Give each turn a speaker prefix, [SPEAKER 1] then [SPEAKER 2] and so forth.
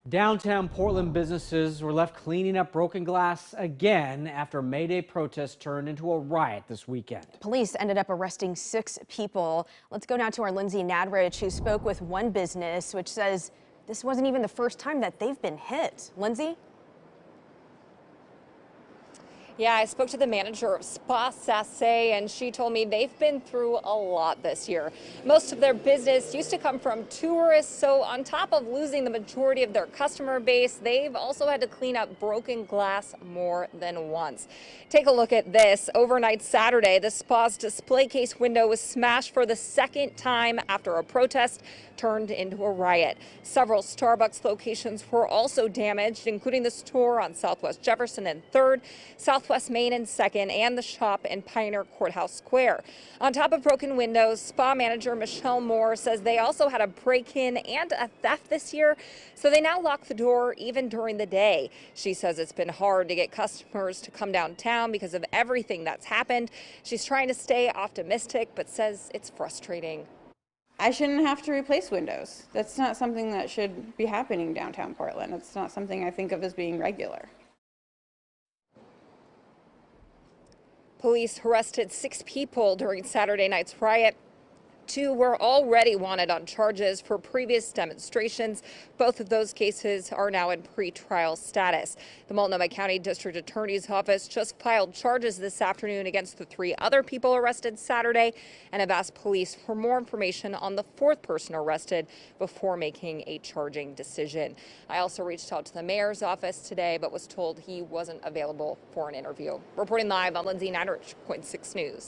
[SPEAKER 1] Downtown Portland businesses were left cleaning up broken glass again after May Day protests turned into a riot this weekend.
[SPEAKER 2] Police ended up arresting 6 people. Let's go now to our Lindsay Nadrich, who spoke with one business, which says this wasn't even the first time that they've been hit. Lindsay?
[SPEAKER 3] Yeah, I spoke to the manager of Spa Sasse, and she told me they've been through a lot this year. Most of their business used to come from tourists, so on top of losing the majority of their customer base, they've also had to clean up broken glass more than once. Take a look at this. Overnight Saturday, the spa's display case window was smashed for the second time after a protest turned into a riot. Several Starbucks locations were also damaged, including the store on Southwest Jefferson and 3rd, Southwest Main and 2nd, and the shop in Pioneer Courthouse Square. On top of broken windows, spa manager Michelle Moore says they also had a break-in and a theft this year, so they now lock the door even during the day. She says it's been hard to get customers to come downtown because of everything that's happened. She's trying to stay optimistic, but says it's frustrating.
[SPEAKER 4] I shouldn't have to replace windows. That's not something that should be happening downtown Portland. It's not something I think of as being regular.
[SPEAKER 3] Police arrested 6 people during Saturday night's riot. 2 were already wanted on charges for previous demonstrations. Both of those cases are now in pretrial status. The Multnomah County District Attorney's Office just filed charges this afternoon against the 3 other people arrested Saturday and have asked police for more information on the 4th person arrested before making a charging decision. I also reached out to the mayor's office today, but was told he wasn't available for an interview. Reporting live, I'm Lindsay Nadrich, KOIN 6 News.